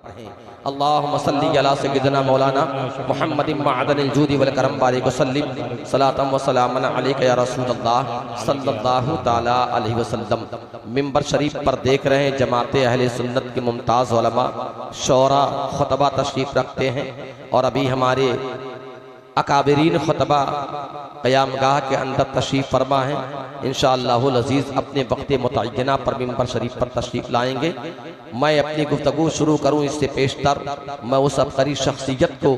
पढ़ें। अल्लाहुम्मा सल्ली अला सय्यिदिना मौलाना मुहम्मदिन मअदनिल जूदी वल करम बारिक वसल्लिम सलातम व सलामन अलैका या रसूलल्लाह सल्लल्लाहु तआला अलैहि वसल्लम। मिंबर शरीफ पर देख रहे हैं जमात अहले सुन्नत के मुमताज़ उलमा शौरा खुतबा तशरीफ़ रखते हैं और अभी हमारे अकाबरीन खुतबा क़यामगाह के अंदर तशरीफ़ फरमा है। इंशाअल्लाहुल अज़ीज़ अपने वक्त मुतअय्यना पर मिंबर शरीफ पर तशरीफ़ लाएंगे। मैं अपनी गुफ्तगू शुरू करूँ इससे पेशतर मैं उस अबकरी शख्सियत को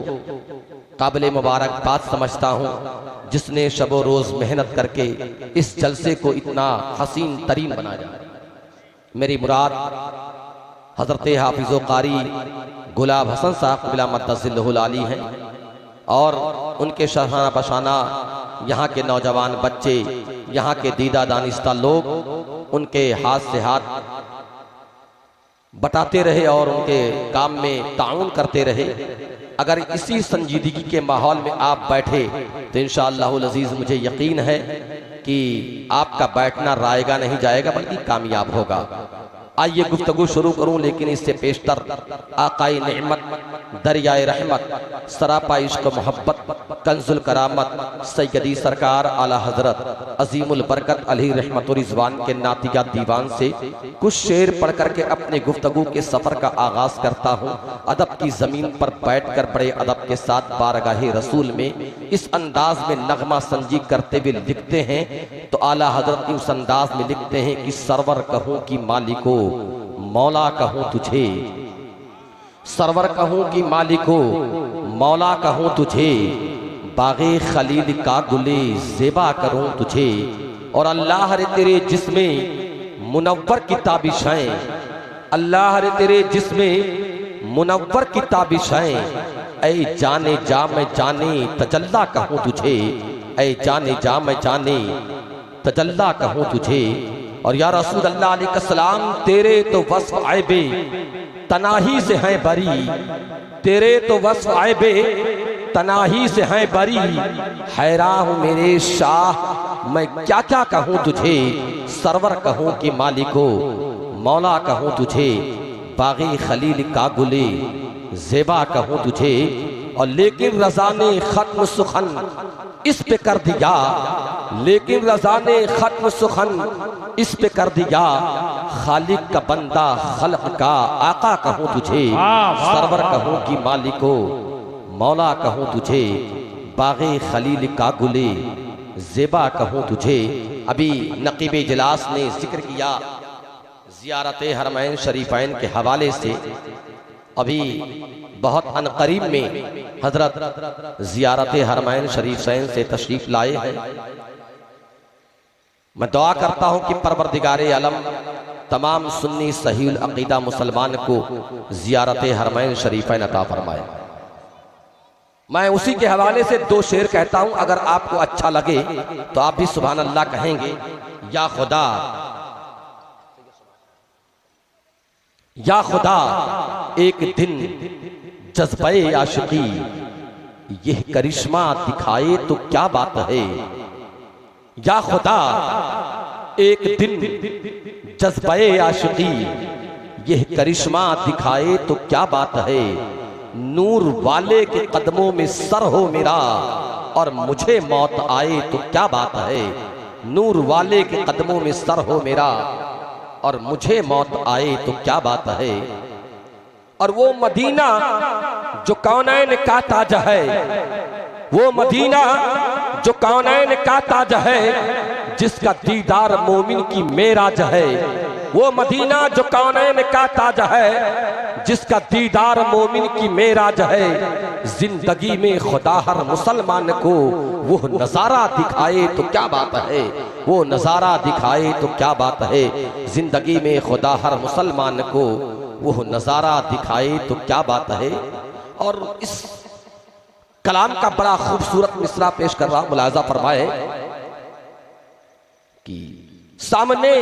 काबिल मुबारकबाद समझता हूँ जिसने शबो रोज़ मेहनत करके इस जलसे को इतना हसीन तरीन बनाया। मेरी मुराद हज़रत हाफिज़ो कारी गुलाब हसन साहब क़िबला मद्दसिल्लहुल आली हैं और उनके शहाना बशाना यहाँ के नौजवान बच्चे, यहाँ के दीदा दानिस्ता लोग उनके हाथ से हाथ बटाते रहे और उनके काम में ताउन करते रहे। अगर इसी संजीदगी के माहौल में आप बैठे तो इंशाअल्लाहुल अज़ीज़ मुझे यकीन है कि आपका बैठना रायगा नहीं जाएगा बल्कि कामयाब होगा। आइए गुफ्तगू शुरू करूं लेकिन इससे पेशतर आकाई नेमत दरियाए रहमत सरापा इश्क मोहब्बत कंजुल करामत सैयदी सरकार आला हजरत अजीमुल बरकत अलैहि रहमत रिजवान के नातिया दीवान से कुछ शेर पढ़ करके अपने गुफ्तगू के सफर का आगाज करता हूँ। अदब की जमीन पर बैठकर बड़े अदब के साथ बारगाहे रसूल में इस अंदाज में नगमा संजी करते हुए लिखते हैं तो आला हजरत उस अंदाज में लिखते हैं कि सरवर कहूँ कि मालिको मौला कहूँ तुझे, सरवर कहूँ कि मालिको मौला कहूँ तुझे, बागे खलील का गुले ज़ेबा करूँ तुझे। और अल्लाह रे तेरे जिस्में मुनव्वर की ताबिशाएं, अल्लाह रे तेरे जिस्में मुनव्वर की ताबिशाएं, ऐ जाने जा मैं जाने तजल्ला कहूँ तुझे, ऐ जाने जा मैं जाने तजल्ला कहूँ तुझे। और या रसूल अल्लाह अलैहिस्सलाम तेरे तो वस्फ आयबे तनाही से हैं बरी, तेरे तो वस्फ आयबे तनाही से हैं बरी, हैरान हूँ मेरे शाह मैं क्या क्या कहूँ तुझे, सरवर कहूँ कि मालिको मौला कहूँ तुझे, बागी खलील का गुले ज़ेबा कहूँ तुझे। और लेकिन रज़ा ने खत्म सुखन इस पे कर दिया, लेकिन रज़ा ने खत्म सुखन इस पे कर दिया, खालिक का बंदा खल्क का आका कहूँ तुझे, सरवर कहूँ कि मालिको मौला कहूँ तुझे, बागे खलील का गुले ज़ेबा कहूँ तुझे। अभी नकीब इजलास ने जिक्र किया ज़ियारत हरमैन शरीफैन के हवाले से। अभी बहुत अनकरीब में हजरत ज़ियारत हरमैन शरीफैन से तशरीफ़ लाए हैं। मैं दुआ करता हूँ कि परवरदिगारे आलम तमाम सुन्नी सहील अकीदा मुसलमान को ज़ियारत हरमैन शरीफैन अता फरमाए। मैं उसी के हवाले से दो शेर कहता हूँ, अगर आपको अच्छा लगे तो आप भी सुभान अल्लाह कहेंगे। या खुदा, या खुदा एक दिन जज्बे आशिकी यह करिश्मा दिखाए तो क्या बात है, या खुदा एक दिन जज्बे आशिकी यह करिश्मा दिखाए तो क्या बात है, नूर वाले के कदमों में सर हो मेरा और मुझे मौत आए तो क्या बात है, नूर वाले के कदमों में सर हो मेरा और मुझे मौत आए तो क्या बात है। और वो मदीना जो कौनैन का ताज है, वो मदीना जो कौनैन का ताज है, जिसका दीदार मोमिन की मेराज है, वो मदीना जो कौनैन का ताज है, जिसका दीदार मोमिन की मेराज है। जिंदगी में खुदा हर मुसलमान को वो नज़ारा दिखाए तो क्या बात है, वो नज़ारा दिखाए तो क्या बात है। जिंदगी में खुदा हर मुसलमान को वो नज़ारा दिखाए तो क्या बात है। और इस कलाम का बड़ा खूबसूरत मिसरा पेश कर रहा हूं, मुलाजा फरमाए कि सामने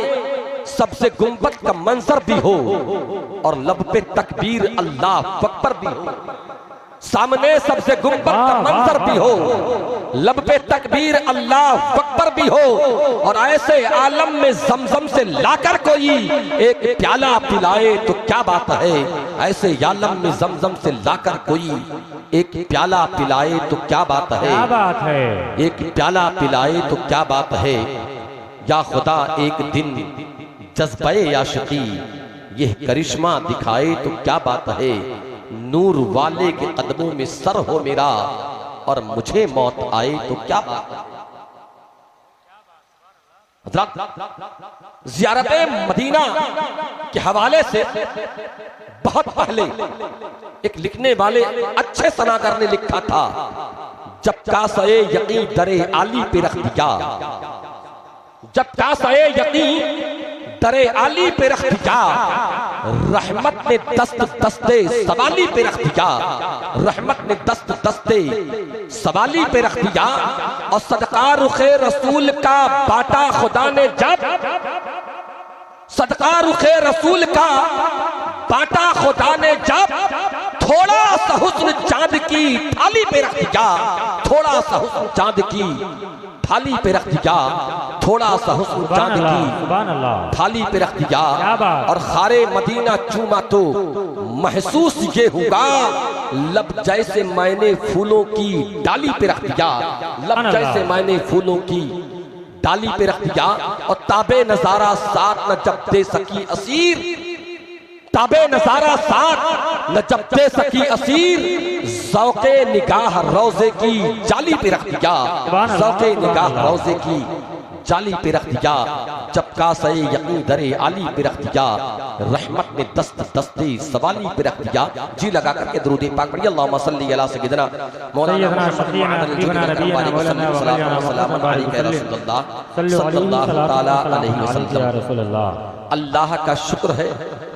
सबसे गुंबद का मंजर भी हो और लब पे तकबीर अल्लाह अकबर भी हो, सामने सबसे गुंबद का मंजर भी हो, लब पे तकबीर अल्लाह अकबर भी हो, और ऐसे आलम में जमजम से लाकर कोई एक प्याला पिलाए तो क्या बात है। ऐसे आलम में जमजम से लाकर कोई एक प्याला पिलाए तो क्या बात है, क्या बात है। एक प्याला पिलाए तो क्या बात है। या खुदा एक दिन जज्बे आशिकी यह करिश्मा दिखाए तो क्या बात है। नूर वाले के कदमों में सर हो मेरा और मुझे मौत आए तो क्या बात है। ज़ियारत मदीना के हवाले से बहुत पहले एक लिखने वाले अच्छे सनागर ने लिखा था, जब कासे यकीन दरे आली पे रख दिया, जब कासे यकीन दरे आली पे रख दिया, रहमत ने दस्त दस्ते सवाली पे रख दिया, रहमत ने दस्त दस्ते सवाली पे रख दिया। और सदका रुखे रसूल का बाटा खुदा ने जब, सदका रुखे रसूल का बाटा खुदा ने जब, थोड़ा सा हुस्न चांद की थाली पे रख दिया, थोड़ा सा हुस्न चांद की थाली पे रख दिया, थोड़ा सा हुस्न चांद की थाली पे रख दिया। और खारे मदीना चूमा तो महसूस ये हुआ, लब जैसे मैंने फूलों की डाली पे रख दिया, लब जैसे मैंने फूलों की डाली पे रख दिया। और ताबे नजारा साथ न जब दे सकी असीर, ताबे नजारा साथ न जब दे सकी असीर, ज़ौक़े निगाह रोज़े की जाली पे रख दिया, ज़ौक़े निगाह रोज़े की जाली पे रख दिया। जब कासे यकीन दरे आली पे रख दिया, रहमत ने दस्त दस्ते सवाली पे रख दिया। जी लगा करके दुरूद पाक पढ़िए, अल्लाहुम्मा सल्ली अला सय्यिदना मौलाना अल्लाह का शुक्र है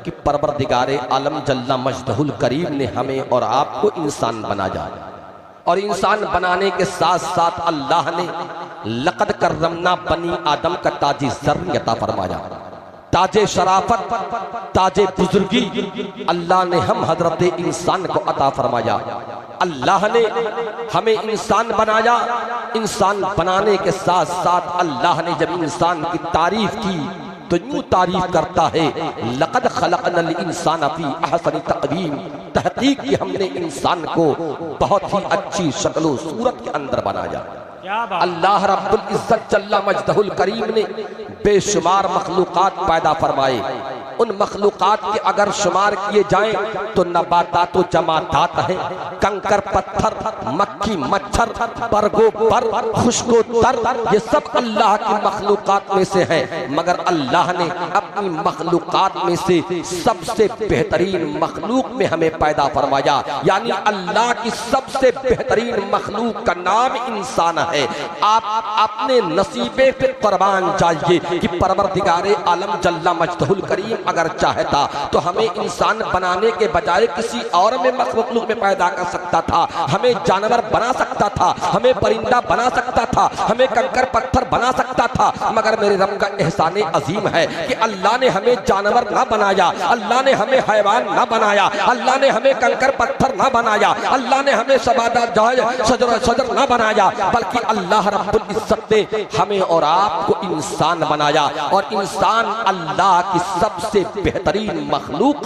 कि परवरदिगारे आलम जल्ला मजदहुल करीम ने हमें और आपको इंसान बनाया, और इंसान बनाने के साथ साथ अल्लाह ने लक़द कररमना बनी आदम का ताज ज़र्र अता फरमाया, ताजे शराफत, ताजे बुजुर्गी अल्लाह ने हम हजरत इंसान को अता फरमाया। अल्लाह ने हमें इंसान बनाया, इंसान बनाने के साथ साथ अल्लाह ने जब इंसान की तारीफ की तो यूं तारीफ करता है, लक़द खलक़नल इंसान फी अहसनि तक़वीम, तहक़ीक़ कि हमने इंसान को बहुत ही अच्छी शक्ल सूरत के अंदर बनाया। अल्लाह रब्बुल इज्जत जल्ला मजदहुल करीम ने बेशुमार मखलूक़ात पैदा फरमाए। उन मखलूक़ात के अगर शुमार किए जाएं तो नबातात व जमातात है, कंकर पत्थर, मक्खी मच्छर, बरगो बर, खुशको तर, ये सब अल्लाह की मखलूक़ात में से हैं। मगर अल्लाह ने अपनी मखलूक़ात में से सबसे बेहतरीन मखलूक में हमें पैदा फरमाया, यानी अल्लाह की सबसे बेहतरीन मखलूक का नाम इंसान है। आप अपने नसीबे पे कुर्बान जाइए कि परवरदिगारे आलम जल्ला मजदहुल करीम अगर चाहता तो हमें इंसान बनाने के बजाय किसी और में मखलूक में पैदा कर सकता था, हमें जानवर बना सकता था, हमें परिंदा बना सकता था, हमें कंकर पत्थर बना सकता था। मगर मेरे रब का एहसान अजीम है कि अल्लाह ने हमें जानवर ना बनाया, अल्लाह ने हमें हैवान ना बनाया, अल्लाह ने हमें कंकर पत्थर ना बनाया, अल्लाह ने हमें सबादार शजर ना बनाया, बल्कि अल्लाह रब्बुल इज्जत ने हमें और आपको इंसान बनाया। और इंसान अल्लाह की सबसे बेहतरीन मखलूक।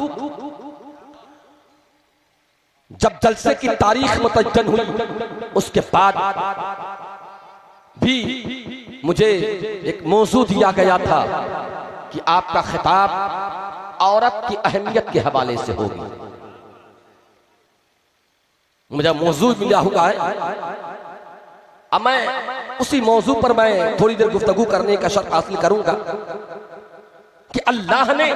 जब जलसे की तारीख मुतय्यन हुई उसके बाद भी मुझे एक मौजू दिया गया था कि आपका खिताब औरत की अहमियत के हवाले से होगी। मुझे मौजू मिला हुआ है, अब मैं उसी मौजू पर मैं थोड़ी देर गुफ्तगू करने का शर्फ हासिल करूंगा कि अल्लाह ने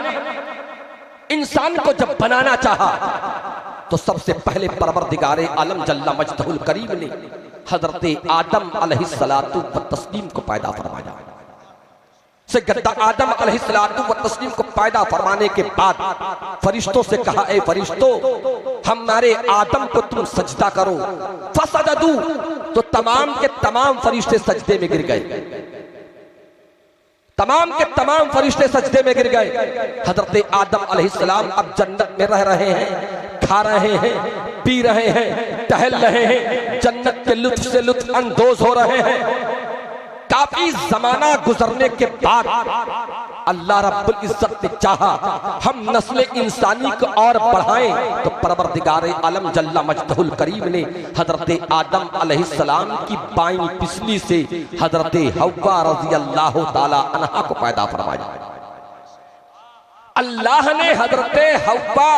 इंसान को जब बनाना चाहा तो सबसे पहले परवरदिगारे आलम जल्ला मजदहुल करीम ने हजरत आदम अलैहिस्सलातु व तस्लीम को पैदा फरमाया। से गद्दा आदम अलैहिस्सलातु व तस्लीम को पैदा फरमाने के बाद फरिश्तों से कहा, ए फरिश्तों, हमारे आदम को तुम सजदा करो। फसजदू, तो तमाम के तमाम फरिश्ते सजदे में गिर गए, तमाम के तमाम फरिश्ते सजदे में गिर गए। हजरत आदम अलैहिस्सलाम अब जन्नत में रह रहे हैं, खा रहे हैं, पी रहे हैं, टहल रहे हैं, जन्नत के लुत्फ से लुत्फ अंदोज हो रहे हैं। काफी जमाना गुजरने के बाद अल्लाह रब्बुल इज्जत ने चाहा हम नस्ल इंसानी को और बढ़ाएं, तो परवरदिगार आलम जल्ला मजदहुल करीम ने हजरत आदम अलैहिस्सलाम की बाईं पिछली से हजरत हव्वा रज़ी अल्लाह ताला अन्हा को पैदा फरमाया। अल्लाह ने हजरत हव्वा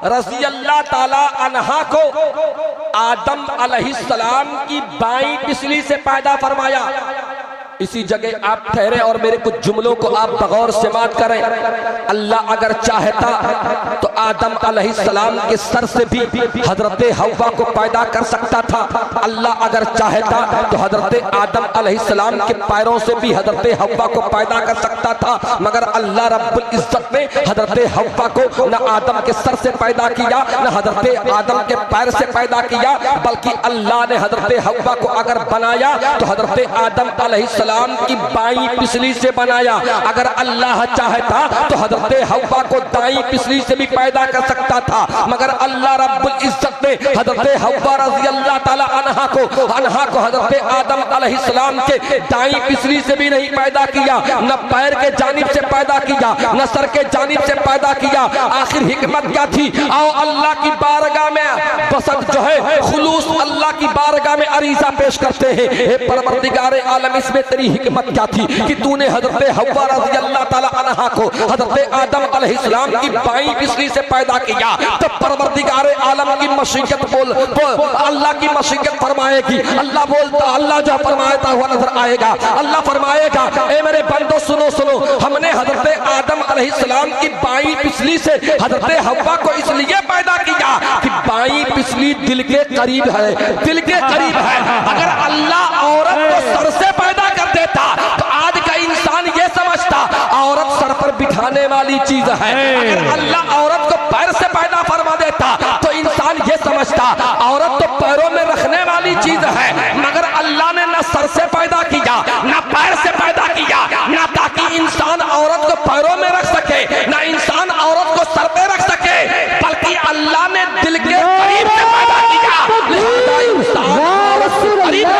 रज़ी अल्लाह ताला अन्हा को आदम अलैहिस्सलाम की बाईं पिछली से पैदा फरमाया। इसी जगह आप ठहरे और मेरे कुछ जुमलों को आप बगौर समाअत करें। अल्लाह अगर चाहता तो आदम अलैहिस्सलाम के सर से भी हजरत हव्वा को पैदा कर सकता था। अल्लाह अगर चाहता तो हजरत आदम अलैहिस्सलाम के पैरों से भी हजरत हव्वा को पैदा कर सकता था, मगर अल्लाह रब्बुल इज्जत ने हजरत हव्वा को न आदम के सर से पैदा किया, न हजरत आदम के पैर से पैदा किया, बल्कि अल्लाह ने हजरत हव्वा को अगर बनाया तो हजरत आदम अलैहिस्सलाम की बाईं पिछली से बनाया। अगर अल्लाह चाहता तो हजरत हव्वा को दाईं पिछली से भी पैदा कर सकता था, मगर अल्लाह रब्बुल इज्जत ने हजरत हव्वा रज़ी अल्लाह ताला अन्हा को हजरत आदम अलैहिस्सलाम के दाईं पिछली से भी नहीं पैदा किया, न पैर के जानिब से पैदा किया, न सर के जानिब से पैदा किया। आखिर हिकमत क्या थी? आओ अल्लाह की बारगाह में बसत जो है खुलूस अल्लाह की बारगाह में अरीज़ा पेश करते हैं। हे परवरदिगार आलम, इसमें तेरी हिकमत क्या थी कि तूने हजरत हव्वा रज़ी अल्लाह ताला अन्हा को हजरत आदम अलैहिस्सलाम की बाईं पिछली से पैदा किया? तो परवरदिगार आलम की मशीयत बोल अल्लाह की मशीयत फरमाएगी। अल्लाह बोलता, अल्लाह जो फरमाता हुआ नजर आएगा। अल्लाह फरमाएगा, ए मेरे बंदो सुनो सुनो, हमने हजरत आदम अलैहिस्सलाम की बाईं पिछली से हजरत हव्वा को इसलिए पैदा किया कि बाईं पिछली दिल के करीब है, दिल के करीब है। अगर अल्लाह औरत को सर से पैदा कर देता तो आज का इंसान ये समझता औरत सर पर बिठाने वाली चीज है। अगर अल्लाह औरत को पैर से पैदा फरमा देता तो इंसान ये समझता औरत तो पैरों में रखने वाली चीज है, मगर अल्लाह ने न सर से पैदा किया, न पैर से पैदा किया, न ताकि इंसान औरत को पैरों में रख सके, न इंसान औरत को सर पे रख सके, बल्कि अल्लाह ने दिल के करीब से पैदा किया। लिहाजा इंसान औरत से करीब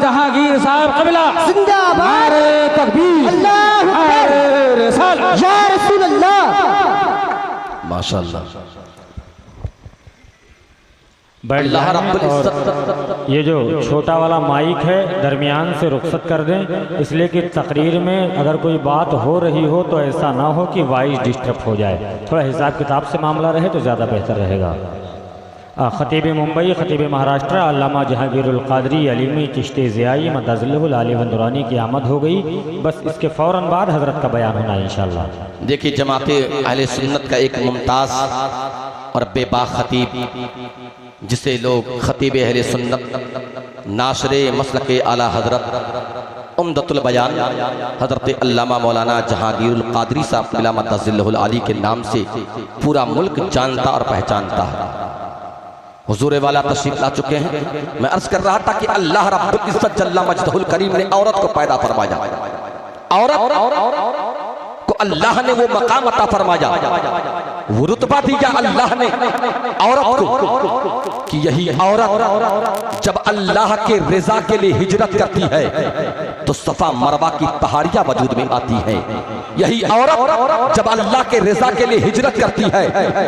जहांगीर साहब क़िबला जिंदाबाद, तकबीर, अल्लाहु अकबर, या रसूल अल्लाह, माशाअल्लाह। बैठ जाएं और ये जो छोटा वाला माइक है दरमियान से रुखसत कर दें, इसलिए कि तकरीर में अगर कोई बात हो रही हो तो ऐसा ना हो कि वॉइस डिस्टर्ब हो जाए। थोड़ा हिसाब किताब से मामला रहे तो ज़्यादा बेहतर रहेगा। ख़तीब मुंबई, ख़तीब महाराष्ट्र अल्लामा जहांगीरुल क़ादरी अलीमी चिश्ती ज़ियाई मदज़िल्लुहुल आली व दुरानी की आमद हो गई। बस इसके फ़ौरन बाद हज़रत का बयान होना इंशाअल्लाह। देखिए, जमाते अहले सुन्नत का एक मुमताज़ और बेबाक ख़तीब, जिसे लोग ख़तीब अहले सुन्नत नाशरे मसलक आला हज़रत उम्दतुल बयान हज़रत अल्लामा मौलाना जहांगीरुल क़ादरी साहब क़िबला मदज़िल्लुहुल आली के नाम से पूरा मुल्क जानता और पहचानता है। हुजूर वाला तशरीफ ला चुके हैं। मैं अर्ज कर रहा था कि अल्लाह रब्बुल इज्जत जल्ला मजदहुल करीम ने औरत को पैदा फरमाया, औरत को अल्लाह ने वो मकाम अता फरमाया, वो रुतबा दिया अल्लाह ने औरत को कि यही औरत जब अल्लाह के रिजा के लिए हिजरत करती है तो सफा मरवा की पहाड़ियां वजूद में आती है। यही औरत जब अल्लाह के रिजा के लिए हिजरत करती है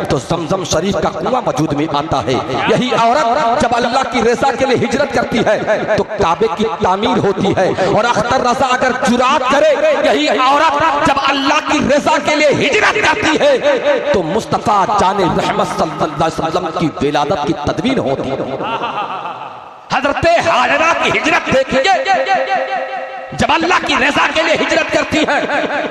तो जमजम शरीफ का कुआं वजूद में आता है। यही औरत जब अल्लाह की रिजा के लिए हिजरत करती है तो काबे की तामीर होती है। और अख्तर रजा अगर जुरात करे, यही औरत जब अल्लाह की रिजा के लिए हिजरत करती है तो मुस्तफा जाने रहमत सल्लल्लाहु अलैहि वसल्लम की विलादत की तदवीन होती है। हजरत हाजरा की हिजरत देखिए, जब अल्लाह की रज़ा के लिए हिजरत करती है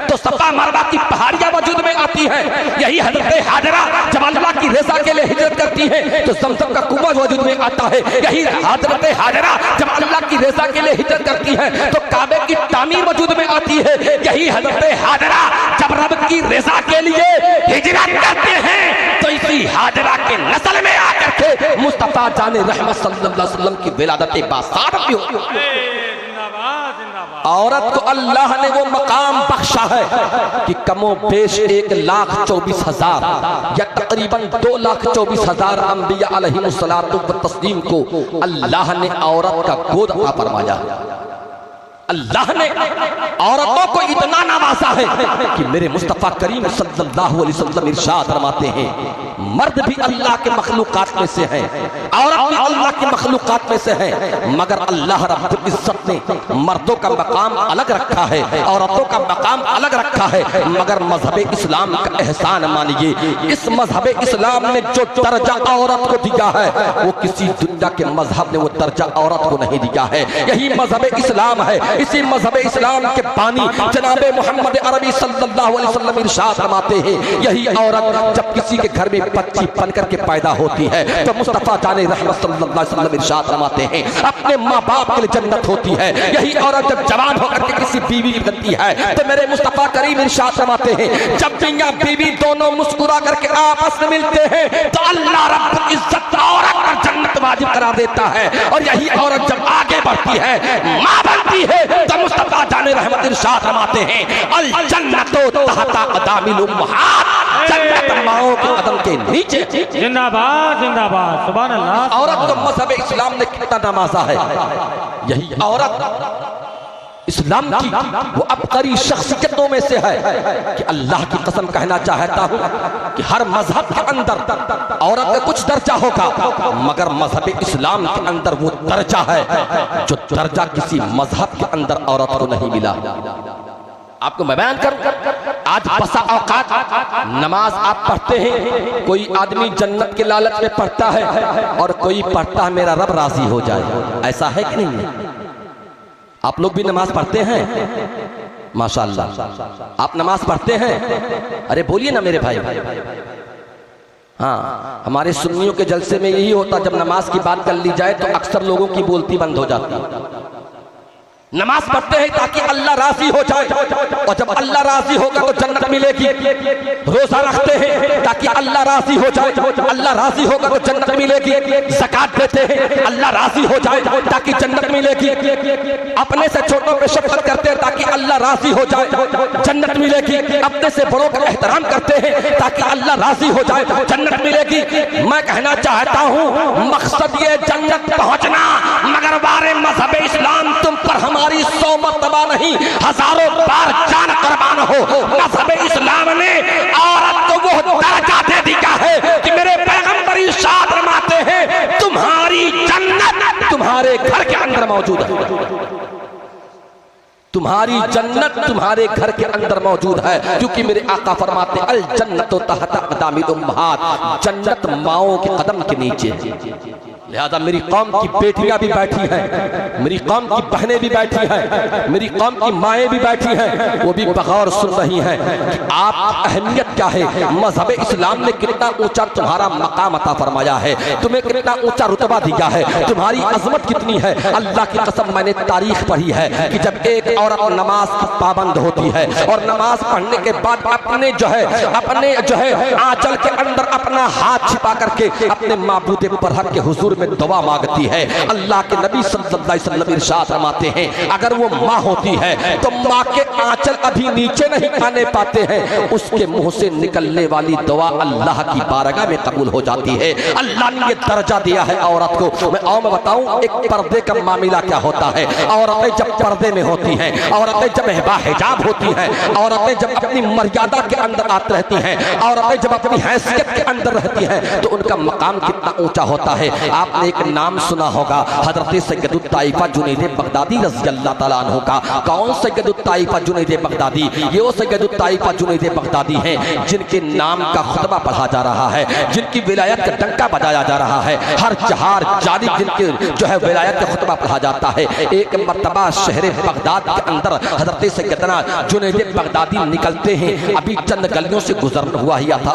तो सफा मरवा की पहाड़ियां वजूद में आती है। यही हजरत हाजरा जब अल्लाह की रज़ा के लिए हिजरत करती करती हैं तो ज़मज़म का कुआं वजूद में आता है। यही हज़रत हाजरा जब अल्लाह की रज़ा के लिए हिजरत करती है तो काबे की तामीर वजूद में आती है। यही हज़रत हाजरा जब रब की रज़ा के लिए हिजरत करते हैं तो इसी हाजरा के नस्ल में आकर के मुस्तफा जाने रहमत सल्लल्लाहु अलैहि वसल्लम की विलादत बासारत भी होती है। औरत को अल्लाह ने वो मकाम बख्शा है कि कमो बेश 1,24,000 या तकरीबन 2,24,000 अंबिया अलैहिमुस्सलातु व तस्लीम को अल्लाह ने औरत का गोद अता फरमाया। अल्लाह ने औरतों को इतना नवाजा है कि मेरे मुस्तफ़ा करीम सल्लल्लाहु अलैहि वसल्लम इरशाद फरमाते हैं, मर्द भी अल्लाह के मखलूकात में से हैं, औरत भी अल्लाह की मखलूकात में से हैं, मगर अल्लाह रब्बुल इज्जत ने मर्दों का मकाम अलग रखा है, औरतों का मकाम अलग रखा है। मगर मजहब इस्लाम का एहसान मानिए, इस मजहब इस्लाम ने जो दर्जा औरत को दिया है वो किसी दुनिया के मजहब ने वो दर्जा औरत को नहीं दिया है। यही मजहब इस्लाम है। इसी मजहब इस्लाम के बानी जनाबे मोहम्मद अरबी सल्लल्लाहु अलैहि वसल्लम इरशाद फरमाते हैं, यही औरत जब किसी के घर में बच्ची बनकर के पैदा होती है तो मुस्तफा जाने रहमत सल्लल्लाहु अलैहि वसल्लम इरशाद फरमाते हैं अपने माँ बाप के लिए जन्नत होती है। यही औरत जब जवान होकर के किसी बीवी बनती है तो मेरे मुस्तफा करीम इरशाद फरमाते हैं, जब मियां बीवी दोनों मुस्कुरा करके आपस में मिलते हैं तो अल्लाह रब्बुल इज्जत औरत पर जन्नत वाजिब करार देता है। और यही औरत जब आगे बढ़ती है, माँ बनती है, तो मुस्तफा जाने रहमत इरशाद फरमाते हैं, अल जन्नतो तहता अदामिल उम्महात, जन्नत माओं के कदम के नीचे। जिंदाबाद जिंदाबाद, सुभान अल्लाह। औरत को मजहब इस्लाम ने कितना नवाजा है। यही औरत इस्लाम की वो अबकरी शख्सियतों में से है कि अल्लाह की कसम कहना चाहता हूँ कि हर मजहब के अंदर औरत का कुछ दर्जा होगा, मगर मजहब इस्लाम के अंदर वो दर्जा है जो दर्जा किसी मजहब के अंदर औरत को नहीं मिला। आपको मैं बयान करूं, आज बसा औकात नमाज आप पढ़ते हैं, कोई आदमी जन्नत के लालच में पढ़ता है और कोई पढ़ता है मेरा रब राजी हो जाए। ऐसा है कि नहीं है? आप लोग भी नमाज पढ़ते हैं? माशाअल्लाह, आप नमाज पढ़ते हैं? अरे बोलिए ना मेरे भाई। हाँ, हमारे सुन्नियों के जलसे में यही होता, जब नमाज की बात कर ली जाए तो अक्सर लोगों की बोलती बंद हो जाती है। नमाज पढ़ते हैं ताकि अल्लाह राजी हो जाए, और जब अल्लाह राजी होगा तो जन्नत मिलेगी। रोजा रखते हैं ताकि अल्लाह राजी हो जाए, अल्लाह राजी होगा तो जन्नत मिलेगी। ज़कात देते हैं अल्लाह राजी हो जाए ताकि जन्नत मिलेगी। अपने से छोटों पे शफकत करते हैं ताकि अल्लाह राजी हो जाए, जन्नत मिलेगी। अपने से बड़ों का एहतराम करते हैं ताकि अल्लाह राजी हो जाए, जन्नत मिलेगी। मैं कहना चाहता हूँ मकसद ये जन्नत पहुँचना, मगर बारे मजहब इस्लाम तुम पर हमारी 100 मर्तबा नहीं, हजारों बार जान कुर्बान हो। मजहब इस्लाम ने औरत को वो दर्जा दे दिया है कि मेरे पैगंबर इरशाद फरमाते हैं तुम्हारी जन्नत तुम्हारे घर के अंदर मौजूद है। तुम्हारी जन्नत तुम्हारे घर के अंदर मौजूद है, क्योंकि मेरे आका फरमाते अल जन्नतो तहता अदामिल उम्महात, जन्नत माओं के कदम के नीचे। लिहाजा मेरी कौम की बेटियां भी बैठी हैं, मेरी कौम की बहनें भी बैठी हैं, मेरी कौम की माएँ भी बैठी हैं, वो भी बगौर सुन रही हैं कि आप अहमियत क्या है, मजहब इस्लाम ने कितना ऊंचा तुम्हारा मकाम अता फरमाया है, तुम्हें कितना ऊंचा रुतबा दिया है, तुम्हारी अजमत कितनी है। अल्लाह की कसम मैंने तारीख पढ़ी है कि जब एक औरत नमाज पाबंद होती है और नमाज पढ़ने के बाद अपने जो है आंचल के अंदर अपना हाथ छिपा करके अपने माबूद बरहक के हुजूर में दुआ मांगती है, अल्लाह के नबी सल्लल्लाहु अलैहि वसल्लम इरशाद फरमाते हैं अगर वो माँ होती है तो माँ के आंचल अभी नीचे नहीं आने पाते हैं, उसके मुंह से निकलने वाली दुआ अल्लाह की बारगाह में कबूल हो जाती है। अल्लाह ने ये दर्जा दिया है औरत को। मैं और बताऊं एक पर्दे का मामला क्या होता है। औरतें जब पर्दे में होती हैं, औरतें जब बाहिजाब होती हैं, औरतें जब अपनी मर्यादा के अंदर आती रहती हैं, औरतें जब अपनी हैसियत के अंदर रहती हैं तो उनका मकाम कितना ऊंचा होता है। आप आपने एक नाम सुना होगा हजरत सैयदुत ताइफा जुनैद बगदादी रज़ी अल्लाह ताला अन्हु का। कौन सैयदुत ताइफा जुनैद बगदादी? ये वो सैयदुत ताइफा जुनैद बगदादी हैं जिनके नाम का खुतबा पढ़ा जा रहा है, जिनकी विलायत का डंका बजाया जा रहा है, हर जहार जानिब जिनके जो है विलायत का खुतबा पढ़ा जाता है। एक मर्तबा शहर बगदाद के अंदर हजरत सैयदना जुनैद बगदादी निकलते हैं। अभी चंद गलियों से गुजर हुआ ही था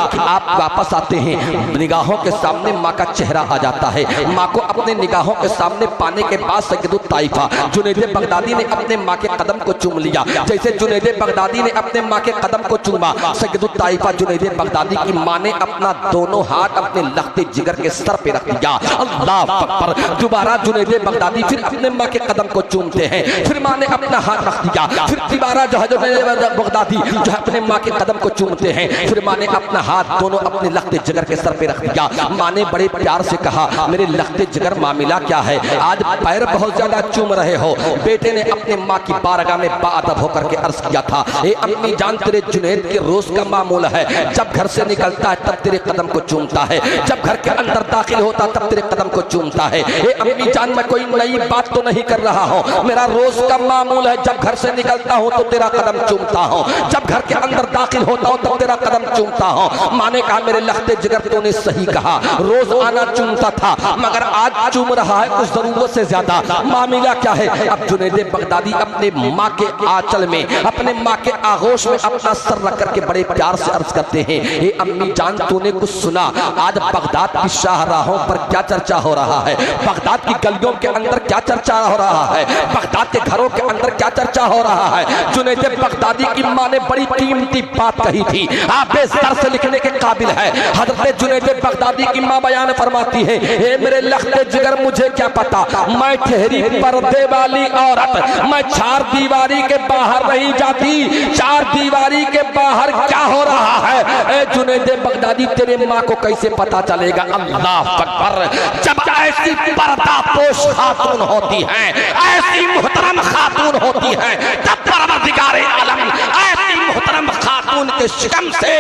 कि आप वापस आते हैं, निगाहों के सामने माँ का चेहरा आ जाता है। माँ को अपने निगाहों के सामने पाने के बाद सैयदुत ताइफा जुनैद बगदादी ने अपने माँ के कदम को चूम लिया। जैसे जुनैद बगदादी ने अपने माँ के कदम को चूमा, सैयदुत ताइफा जुनैद बगदादी की माँ ने अपना दोनों हाथ अपने लखते जिगर के सर पे रख दिया। अल्लाह अकबर। दोबारा जुनैद बगदादी फिर अपने माँ के कदम को चूमते हैं, फिर माँ ने अपना हाथ रख दिया, फिर दोबारा जो है जुनैद बगदादी जो है अपने माँ के कदम को चूमते हैं, फिर माँ ने अपना हाथ दोनों अपने लखते जिगर के सर पे रख दिया। माँ ने बड़े प्यार से कहा, मेरे लखते जिगर मामला क्या है, आज पैर बहुत ज्यादा चूम रहे हो। बेटे ने अपने माँ की बारगाह में बाअदब होकर के अर्ज किया था, ए अम्मी जान, तेरे जुनैद के रोज का मामूल है, जब घर से निकलता है तब तेरे कदम को चूमता है, जब घर के अंदर दाखिल होता तब तेरे कदम को चूमता है। ए अम्मी जान, मैं कोई नई बात तो नहीं कर रहा हूँ, मेरा रोज का मामूल है, जब घर से निकलता हूँ तो तेरा कदम चूमता हूँ, जब घर के अंदर दाखिल होता हूँ तब तेरा कदम चूमता हूँ। माँ ने कहा, मेरे लखते जिगर, तूने सही कहा, रोज आना चूमता था मगर आज चूम रहा है कुछ जरूरत से ज्यादा। मामला क्या है? अब जुनैद बगदादी अपने माँ के आंचल में, अपने माँ के आगोश में अपना सर रख करके बड़े प्यार से अर्ज करते हैं, ए अम्मी जान, तूने कुछ सुना? आज बगदाद की शाहराहों पर क्या चर्चा हो रहा है, बगदाद की गलियों के अंदर क्या चर्चा हो रहा है, बगदाद के घरों के अंदर क्या चर्चा हो रहा है। जुनैद बगदादी की माँ ने बड़ी कीमती बात कही थी, आप बेसर से लिखने के काबिल है। हजरत जुनैद बगदादी की माँ बयान फरमाती है, हे मेरे लखते जिगर, मुझे क्या पता, मैं ठहरी पर्दे वाली औरत, मैं चार दीवारी के बाहर नहीं जाती, चार दीवारी के बाहर क्या हो रहा है। ए जुनैद बगदादी, तेरे माँ को कैसे पता चलेगा? अल्लाह अकबर। जब ऐसी पर्दा पोश खातून होती है, ऐसी मुहतरम खातून होती है, तब परवरदिगारे आलम ऐसी मुहतरम खातून के शिकम से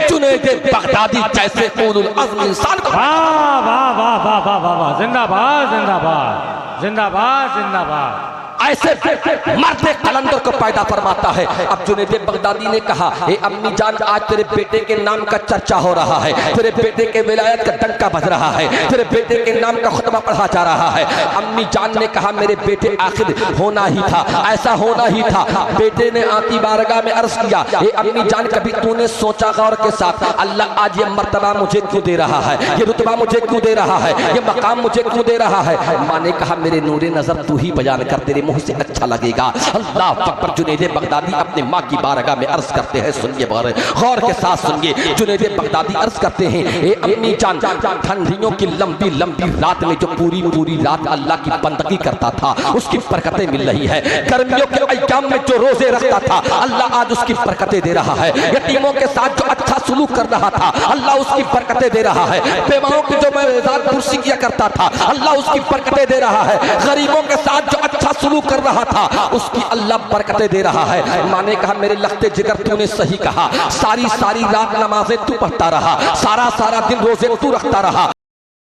जुनैद बगदादी जैसे उलुल अज़्म इंसान को, वाह वाह वाह वाह वाह वाह वाह, जिंदाबाद जिंदाबाद जिंदाबाद जिंदाबाद, ऐसे मर्द कलंदर को पैदा फरमाता है। अब जुनैद बगदादी ने कहा, ए अम्मी जान, आज तेरे बेटे के नाम का चर्चा हो रहा है, तेरे बेटे के विलायत का डंका बज रहा है, तेरे बेटे के नाम का खुतबा पढ़ा जा रहा है। अम्मी जान ने कहा, मेरे बेटे आखिर होना ही था, ऐसा होना ही था। बेटे ने आती बारगाह में अर्ज किया, ए अम्मी जान, कभी तूने सोचा गौर के साथ, अल्लाह आज ये मर्तबा मुझे क्यों दे रहा है, ये रुतबा मुझे क्यों दे रहा है, ये मकाम मुझे क्यों दे रहा है? माँ ने कहा, मेरे नूरे नजर तू ही बयान कर, तेरे मुंह से अच्छा लगेगा। अल्लाह अकबर। जुनैद बगदादी अपने माँ की बारगाह में अर्ज करते हैं, सुनिए गौर के साथ सुनिए। जुनैद बगदादी अर्ज करते हैं, ए अम्मी जान, ठंडियों की लंबी लंबी रात में जो पूरी पूरी रात अल्लाह की बंदगी करता था, उसकी बरकतें मिल रही है। गर्मियों के अय्याम में जो रोजे रखता था, अल्लाह आज उसकी बरकतें दे रहा है। यतीमों के साथ जो अच्छा सुलूक कर रहा था, अल्लाह उसकी बरकतें दे रहा है। बेवाओं की जो मेज़ाज कुर्सी किया करता था, अल्लाह उसकी बरकतें दे रहा है। गरीबों के साथ जो अच्छा सुलूक कर रहा था, उसकी अल्लाह बरकतें दे रहा है। माँ ने कहा, मेरे लखते जिगर, तूने सही कहा, सारी सारी रात नमाजें तू पढ़ता रहा, सारा सारा दिन रोजे तू रखता रहा,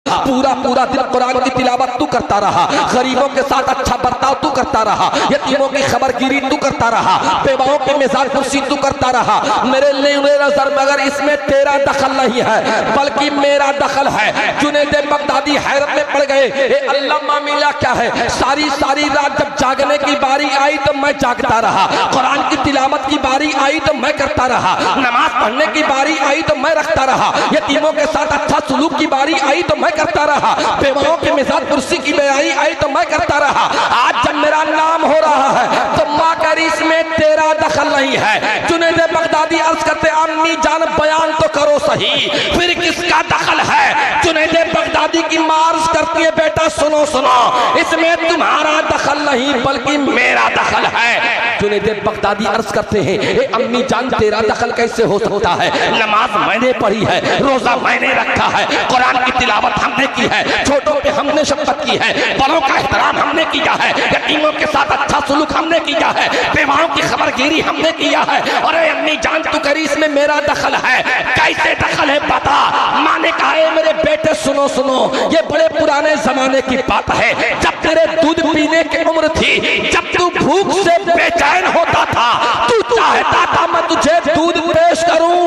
पूरा पूरा दिन कुरान की तिलावत तू करता रहा, गरीबों के साथ अच्छा बर्ताव तू करता रहा, यतीमों की खबरगिरी तू करता रहा, बेवाओं की मिजाज कुर्सी तू करता रहा। मेरे लिए नजर मगर इसमें तेरा दखल नहीं है, बल्कि मेरा दखल है। जुनैद बगदादी हैरत में पड़ गए, अल्लाह मामला क्या है? सारी सारी रात जब जागने की बारी आई तो मैं जागता रहा, कुरान की तिलावत की बारी आई तो मैं करता रहा, नमाज पढ़ने की बारी आई तो मैं रखता रहा, यतीमों के साथ अच्छा सुलूक की बारी आई तो मैं करता रहा, बेवाओं की मिजाज कुर्सी की बेआई आई तो मैं करता रहा। आज जब मेरा नाम हो रहा है तो माँ कर इसमें तेरा दखल नहीं है। जुनैद बगदादी अर्ज करते, अम्मी जान, बयान तो करो सही, फिर किसका दखल है? जुनैद बगदादी की माँ अर्ज करती है, बेटा सुनो सुनो, इसमें तुम्हारा दखल नहीं बल्कि मेरा दखल है। जुनैद बगदादी अर्ज करते हैं, ए अम्मी जान, तेरा दखल कैसे हो सकता है? नमाज मैंने पढ़ी है, रोजा मैंने रखा है, कुरान की तिलावत हमने की है, छोटों पे हमने शफकत की है, बड़ों का एहतराम हमने किया है, यतीमों के साथ अच्छा सुलूक हमने किया है, बेवाओं की खबरगिरी हमने किया है। और अम्मी जान, तू करी इसमें मेरा दखल है। कैसे दखल है बता? माँ ने कहा, आए मेरे बेटे सुनो सुनो, ये बड़े पुराने जमाने की बात है, जब तेरे दूध पीने की उम्र थी, जब तू भूख से बेचैन होता था, तू चाहता था मैं तुझे दूध पेश करूं,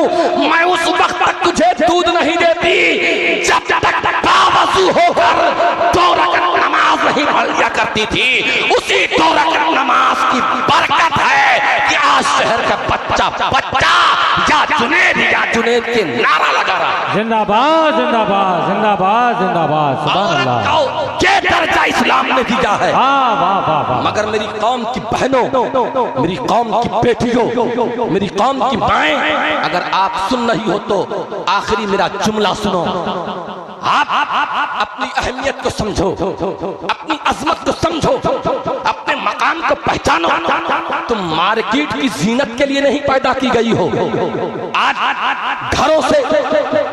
मैं उस वक्त तक तुझे दूध नहीं देती जब तक बावजू होकर 2 रकात नमाज नहीं पढ़ लिया करती थी। उसी 2 रकात नमाज की बरकत है कि आज शहर का बच्चा बच्चा या जुनैद के नारा लगा रहा है। जिंदाबाद जिंदाबाद जिंदाबाद जिंदाबाद, सुभान अल्लाह। क्या दर्जा इस्लाम ने दिया है। वाह वाह वाह वाह। मगर मेरी कौम की बहनों, मेरी कौम की बेटियों, मेरी कौम की माएं, अगर आप सुन रही हो तो आखिरी मेरा जुमला सुनो। आप अपनी अहमियत को समझो, अपनी अजमत को समझो, अपने मकाम को पहचानो। तुम मार्केट की जीनत के लिए नहीं पैदा की गई हो। आज घरों से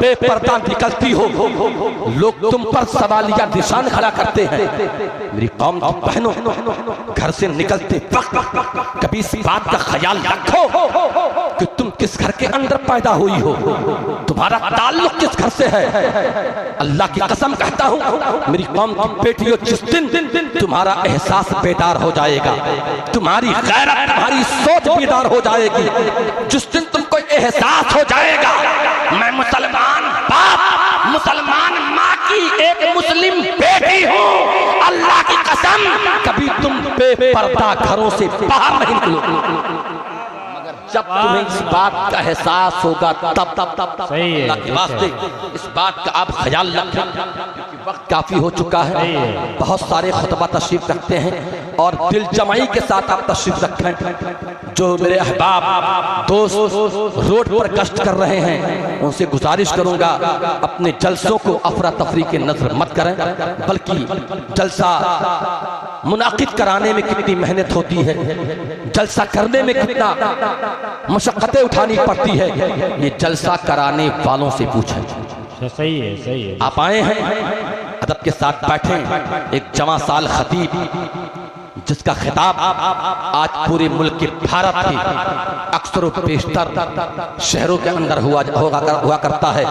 बेपर्दा निकलती हो, लोग तुम पर सवालिया निशान खड़ा करते हैं। मेरी कौम की बहनों, घर से निकलते वक्त कभी इस बात का ख्याल रखो कि तुम किस घर के अंदर पैदा हुई हो, तुम्हारा ताल्लुक किस घर से है। अल्लाह की कसम कहता हूं मेरी कौम की बेटियों, जिस दिन तुम्हारा एहसास बेदार हो जाएगा, तुम्हारी गैरत, तुम्हारी सोच बेदार हो जाएगी, जिस दिन तुमको एहसास हो जाएगा मैं मुसलमान बाप, मुसलमान माँ की एक मुस्लिम बेटी हूँ, अल्लाह की कसम कभी तुम बेपर्दा घरों से बाहर नहीं निकलो। जब तुम्हें इस बात का एहसास होगा तब अल्लाह के वास्ते इस बात का आप ख्याल रखें, क्योंकि वक्त काफी हो चुका है। बहुत सारे खुतबा तशरीफ रखते हैं और दिल जमाई के साथ आप तशरीफ रखें। जो मेरे अहबाब दोस्त रोड पर गश्त कर रहे हैं, उनसे गुजारिश करूंगा अपने जलसों को अफरा तफरी के नजर मत करें, बल्कि जलसा मुनाकिद कराने में कितनी मेहनत होती है, जलसा करने में कितना मशक्कतें उठानी पड़ती है, ये जलसा कराने वालों से पूछें। सही है, सही है। आप आए हैं, अदब के साथ बैठे। एक जवां साल खतीब जिसका खिताब आज पूरे मुल्क के भारत के अक्सर बेशतर शहरों के अंदर हुआ करता है,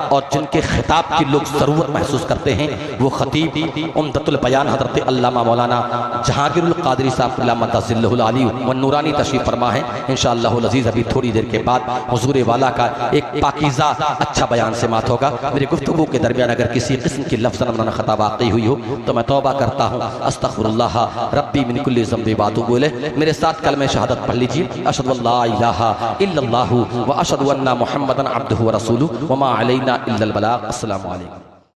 और जिनके खिताब की लोग ज़रूरत महसूस करते हैं, वो खतीब उम्दतुल बयान हज़रत अल्लामा मौलाना जहांगीरुल क़ादरी साहब मद्दज़िल्लहुल आली व नूरानी तशरीफ़ फरमा है। इंशाअल्लाहुल अज़ीज़ अभी थोड़ी देर के बाद हुज़ूर वाला का एक पाकीज़ा अच्छा बयान से मात होगा। मेरी गुफ्तगू के दरमियान अगर किसी किस्म की लफ्ज़ नमराना ख़ता वाक़ई हुई हो तो मैं तौबा करता हूँ, अस्तग़फिरुल्लाह रब्बी मिन कुल्ली ज़ंबि बातू बोले। मेरे साथ कलमे शहादत पढ़ लीजिए, अशहदु अल्ला इलाहा इल्लल्लाहु व अशहदु अन्ना मुहम्मदन अब्दुहु व रसूलुहु व मा अलैना इल्लल बलाग। अस्सलामु अलैकुम।